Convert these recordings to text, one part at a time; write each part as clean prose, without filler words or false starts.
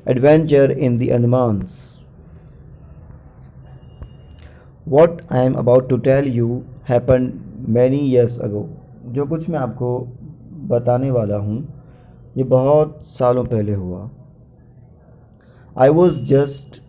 Adventure in the Andamans. What I am about to tell you happened many years ago. जो कुछ मैं आपको बताने वाला हूँ ये बहुत सालों पहले हुआ. I was just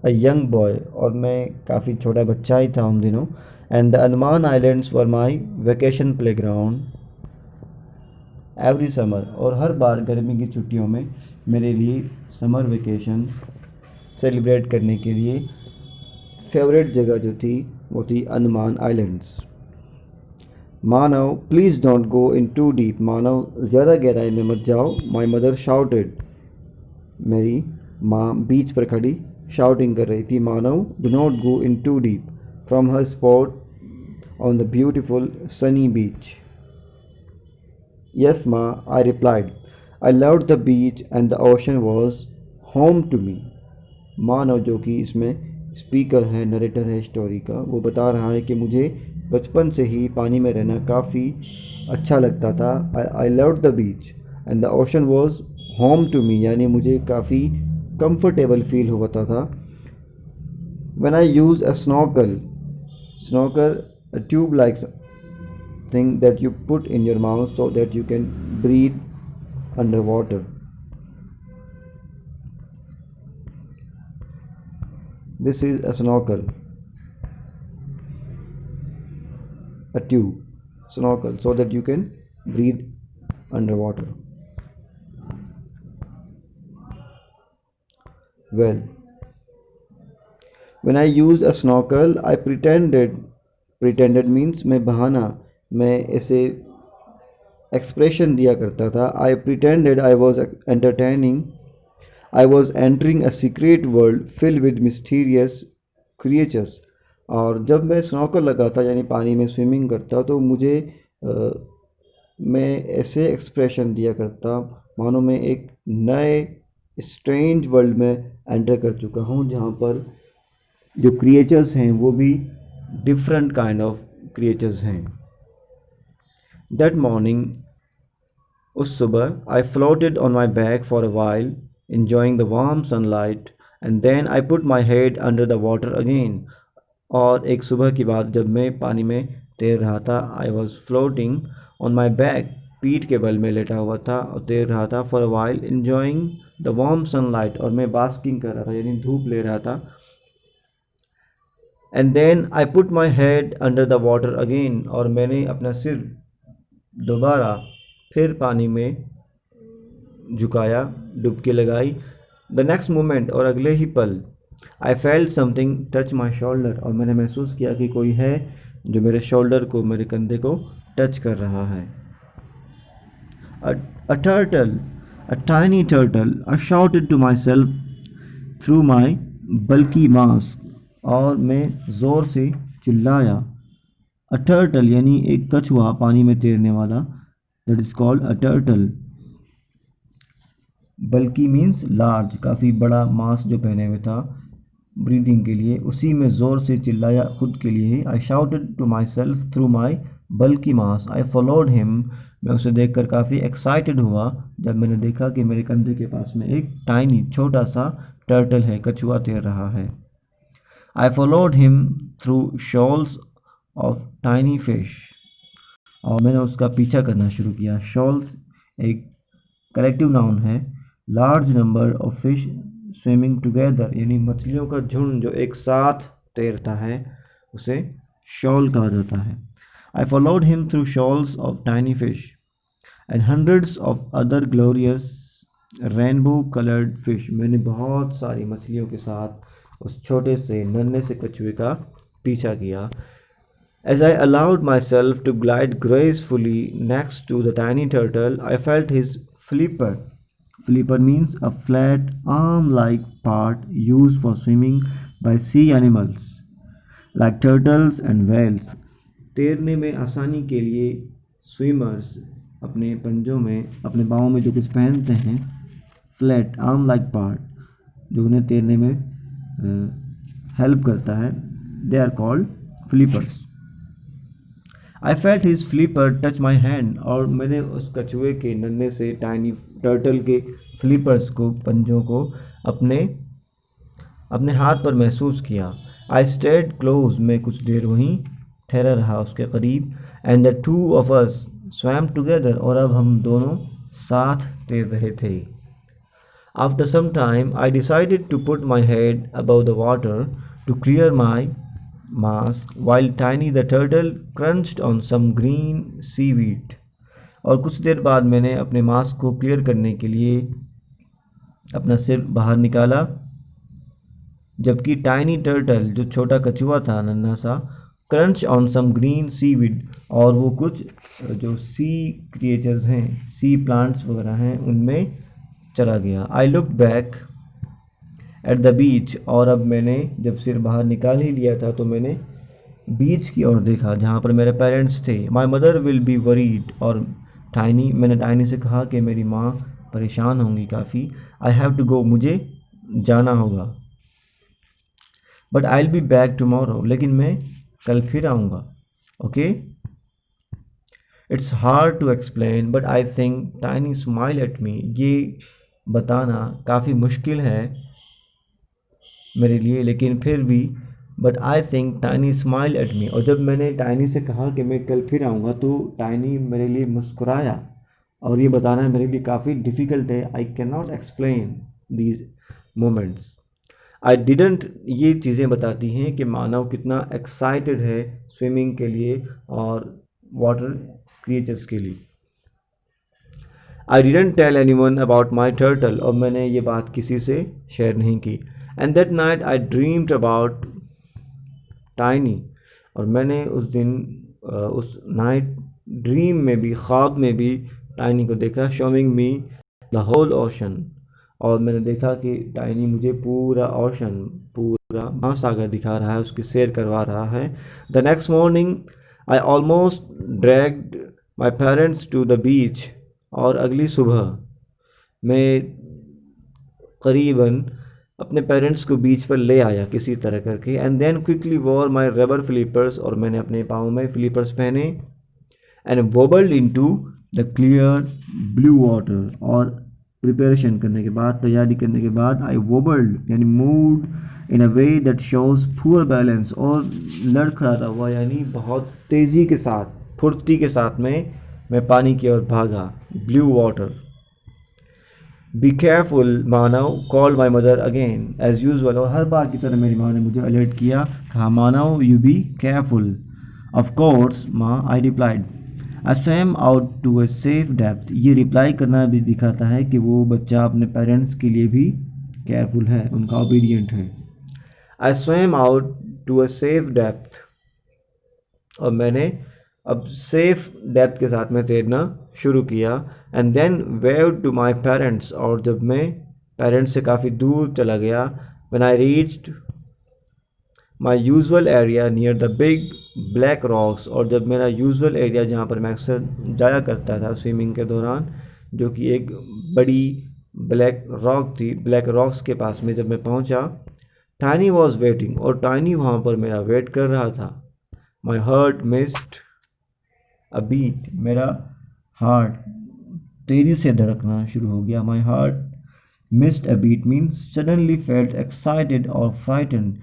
a young boy और मैं काफ़ी छोटा बच्चा ही था उन दिनों. And the Andaman Islands were my vacation playground every summer. और हर बार गर्मी की छुट्टियों में मेरे लिए समर वेकेशन सेलिब्रेट करने के लिए फेवरेट जगह जो थी वो थी Andaman islands. Manav please don't go in too deep. Manav ज़्यादा गहराई में मत जाओ. My mother shouted. मेरी माँ बीच पर खड़ी शाउटिंग कर रही थी. Manav do not go in too deep from her spot on the beautiful sunny beach. Yes माँ, I replied. I loved the beach and the ocean was home to me. Manav जो कि इसमें स्पीकर है, नरेटर है story का, वो बता रहा है कि मुझे बचपन से ही पानी में रहना काफ़ी अच्छा लगता था. I loved the beach and the ocean was home to me, यानी मुझे काफ़ी कंफर्टेबल फील होता था. When I use a snorkel. Snorkel a tube like thing that you put in your mouth so that you can breathe underwater. This is a snorkel, a tube, snorkel, so that you can breathe underwater. Well, when I used a snorkel, I pretended means मैं बहाना, मैं ऐसे expression दिया करता था. I pretended I was entertaining. I was entering a secret world filled with mysterious creatures. और जब मैं स्नॉकर लगाता यानी पानी में स्विमिंग करता तो मुझे मैं ऐसे एक्सप्रेशन दिया करता मानो मैं एक नए स्ट्रेंज वर्ल्ड में एंटर कर चुका हूँ जहाँ पर जो क्रिएचर्स हैं वो भी डिफरेंट काइंड ऑफ क्रिएचर्स हैं. दैट मॉर्निंग, उस सुबह, I floated on my back for a while enjoying the warm sunlight and then I put my head under the water again. और एक सुबह की बात जब मैं पानी में तैर रहा था. I was floating on my back, पीठ के बल में लेटा हुआ था और तैर रहा था. for a while enjoying the warm sunlight, और मैं बास्किंग कर रहा था यानी धूप ले रहा था. and then I put my head under the water again, और मैंने अपना सिर दोबारा फिर पानी में झुकाया, डुबकी लगाई. द नेक्स्ट मोमेंट, और अगले ही पल, I felt something touch my shoulder, और मैंने महसूस किया कि कोई है जो मेरे शोल्डर को, मेरे कंधे को टच कर रहा है. A turtle, a tiny turtle. I shouted to myself through my bulky mask, और मैं ज़ोर से चिल्लाया. अ टर्टल यानी एक कछुआ पानी में तैरने वाला, that is called a turtle. बल्कि मीन्स लार्ज, काफ़ी बड़ा मास्क जो पहने हुए था ब्रीदिंग के लिए, उसी में ज़ोर से चिल्लाया खुद के लिए. I shouted to myself through my bulky mask. I followed him. मैं उसे देखकर काफ़ी एक्साइटेड हुआ जब मैंने देखा कि मेरे कंधे के पास में एक टाइनी छोटा सा टर्टल है, कछुआ तैर रहा है. I followed him through shawls of tiny fish, और मैंने उसका पीछा करना शुरू किया. शॉल्स एक कलेक्टिव नाउन है. Large number of fish swimming together, यानी मछलियों का झुंड जो एक साथ तैरता है उसे शॉल कहा जाता है. I followed him through shawls of tiny fish and hundreds of other glorious rainbow coloured fish. मैंने बहुत सारी मछलियों के साथ उस छोटे से नन्हे से कछुए का पीछा किया. As I allowed myself to glide gracefully next to the tiny turtle, I felt his flipper. Flipper means a flat arm-like part used for swimming by sea animals like turtles and whales. तैरने में आसानी के लिए swimmers अपने पंजों में, अपने पाँव में जो कुछ पहनते हैं, फ्लैट आर्म लाइक पार्ट जो उन्हें तैरने में हेल्प करता है, they are called flippers. I felt his flipper touch my hand, और मैंने उस कछुए के नन्हे से टाइनी टर्टल के फ्लिपर्स को, पंजों को अपने अपने हाथ पर महसूस किया। आई स्टेड क्लोज, मैं कुछ देर वहीं ठहरा रहा उसके करीब। And the two of us swam together, और अब हम दोनों साथ तैर रहे थे। After some time I decided to put my head above the water to clear my mask while Tiny the turtle crunched on some green seaweed। और कुछ देर बाद मैंने अपने मास्क को क्लियर करने के लिए अपना सिर बाहर निकाला, जबकि टाइनी टर्टल जो छोटा कछुआ था नन्हा सा, crunch on some green seaweed, और वो कुछ जो सी क्रिएचर्स हैं, सी प्लांट्स वगैरह हैं, उनमें चला गया। I look back at the beach, और अब मैंने जब सिर बाहर निकाल ही लिया था तो मैंने बीच की ओर देखा जहाँ पर मेरे पेरेंट्स थे। My mother will be worried, और मैंने टाइनी से कहा कि मेरी माँ परेशान होंगी काफ़ी। आई हैव टू गो, मुझे जाना होगा। But I will be back tomorrow, लेकिन मैं कल फिर आऊँगा। Okay. It's hard to explain but I think Tiny smile at me. ये बताना काफ़ी मुश्किल है मेरे लिए, लेकिन फिर भी but I think Tiny smile at मी। और जब मैंने टाइनी से कहा कि मैं कल फिर आऊँगा तो टाइनी मेरे लिए मुस्कुराया, और ये बताना मेरे लिए काफ़ी डिफ़िकल्ट है। I can not explain these moments. I didn't, ये चीज़ें बताती हैं कि मानव कितना एक्साइटेड है स्विमिंग के लिए और वाटर क्रिएचर्स के लिए। I didn't tell anyone about my turtle, और मैंने ये बात किसी से शेयर नहीं की। And that night I dreamed about Tiny, और मैंने उस दिन उस नाइट ड्रीम में भी, ख्वाब में भी टाइनी को देखा। Showing me the whole ocean, और मैंने देखा कि टाइनी मुझे पूरा ओशन, पूरा महासागर दिखा रहा है, उसकी सैर करवा रहा है। The next morning I almost dragged my parents to the beach, और अगली सुबह मैं करीबन अपने पेरेंट्स को बीच पर ले आया किसी तरह करके। And then quickly wore my rubber flippers, और मैंने अपने पाँव में फ्लिपर्स पहने। And wobbled into the clear blue water, और प्रिपरेशन करने के बाद, तैयारी करने के बाद, आई वोबल्ड यानी moved in a way that shows poor balance, और लड़खड़ाता हुआ यानी बहुत तेज़ी के साथ, फुर्ती के साथ में मैं पानी की ओर भागा। Blue water. Be careful Manav, call my mother again as usual, और हर बार की तरह मेरी माँ ने मुझे अलर्ट किया, कहा Manav you be careful. Of course माँ, I replied. I swam out to a safe depth. ये रिप्लाई करना भी दिखाता है कि वो बच्चा अपने पेरेंट्स के लिए भी केयरफुल है, उनका ओबीडियंट है। I swam out to a safe depth, और मैंने अब सेफ डेप्थ के साथ में तैरना शुरू किया। And then waved to my parents, और जब मैं पेरेंट्स से काफ़ी दूर चला गया, when I reached my usual area near the big black rocks, और जब मेरा यूजुअल एरिया जहाँ पर मैं अक्सर जाया करता था स्विमिंग के दौरान, जो कि एक बड़ी ब्लैक रॉक थी, ब्लैक रॉक्स के पास में जब मैं पहुँचा, टाइनी वॉज वेटिंग, और टाइनी वहाँ पर मेरा वेट कर रहा था। My heart missed a beat, मेरा हार्ट तेज़ी से धड़कना शुरू हो गया। My heart missed a beat means suddenly felt excited और फ्राइटेंड,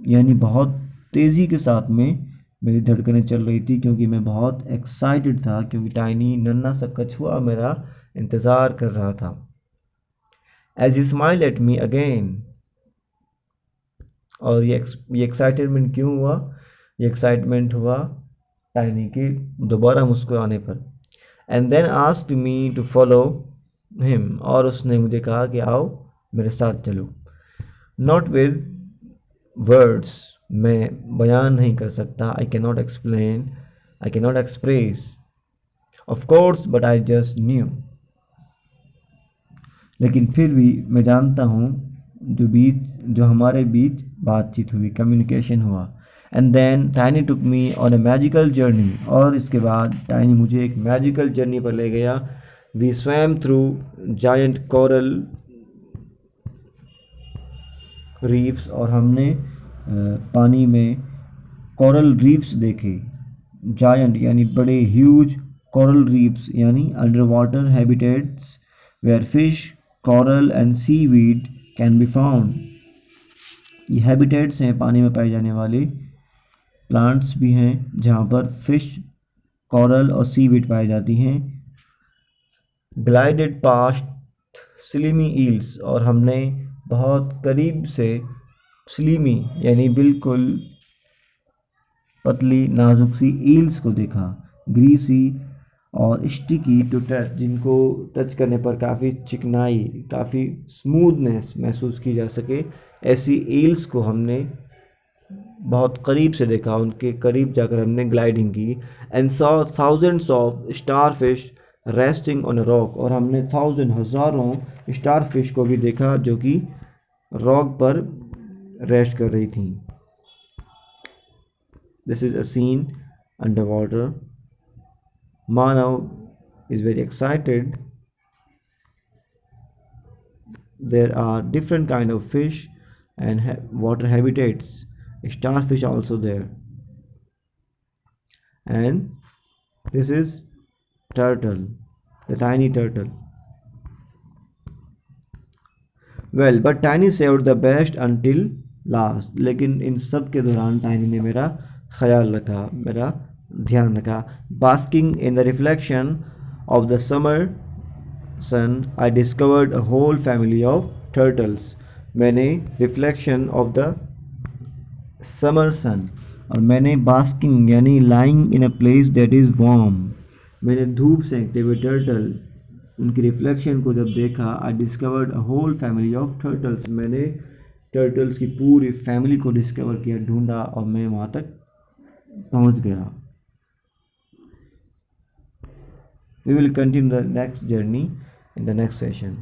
यानी बहुत तेज़ी के साथ में मेरी धड़कनें चल रही थी, क्योंकि मैं बहुत एक्साइटेड था, क्योंकि टाइनी नन्हा सा कछुआ मेरा इंतज़ार कर रहा था। As he smile at me again, और ये एक्साइटमेंट क्यों हुआ? ये एक्साइटमेंट हुआ टाइनी के दोबारा मुस्कुराने पर। And then asked me to follow him, और उसने मुझे कहा कि आओ मेरे साथ चलो। नॉट विद वर्ड्स, मैं बयान नहीं कर सकता, I can not explain, I can not express, of course but I just new, लेकिन फिर भी मैं जानता हूँ, जो हमारे बीच बातचीत हुई, कम्युनिकेशन हुआ। And then Tiny took me on a magical journey, और इसके बाद टाइनी मुझे एक मैजिकल जर्नी पर ले गया। We swam through giant coral reefs, और हमने पानी में कोरल रीफ्स देखे। जायंट यानी बड़े, ह्यूज coral reefs यानी underwater habitats where fish, coral and seaweed can be found. ये habitats हैं पानी में पाए जाने वाले प्लांट्स भी हैं जहाँ पर फिश, कॉरल और सीवीड पाई जाती हैं. ग्लाइडेड पास्ट स्लिमी ईल्स, और हमने बहुत करीब से स्लिमी यानी बिल्कुल पतली नाजुक सी ईल्स को देखा. ग्रीसी और स्टिकी टू टच, जिनको टच करने पर काफ़ी चिकनाई, काफ़ी स्मूथनेस महसूस की जा सके, ऐसी ईल्स को हमने बहुत करीब से देखा. उनके करीब जाकर हमने ग्लाइडिंग की. And saw thousands of star fish resting on a rock, और हमने हज़ारों स्टार फिश को भी देखा जो कि रॉक पर रेस्ट कर रही थी. This is a seen under water. Manav is very excited. There are different kind of fish and water habitats. Starfish also there. And this is turtle, the tiny turtle. Well, but Tiny saved the best until last. लेकिन इन सब के दौरान tiny ने मेरा ख्याल रखा, मेरा ध्यान रखा. Basking in the reflection of the summer sun, I discovered a whole family of turtles. मैंने reflection of the summer sun, और मैंने basking यानी lying in a place that is warm, मैंने धूप सेंकते हुए टर्टल उनकी रिफ्लेक्शन को जब देखा. I discovered a whole family of turtles, मैंने टर्टल्स की पूरी फैमिली को डिस्कवर किया, ढूंढा, और मैं वहाँ तक पहुँच गया. We will continue the next journey in the next session.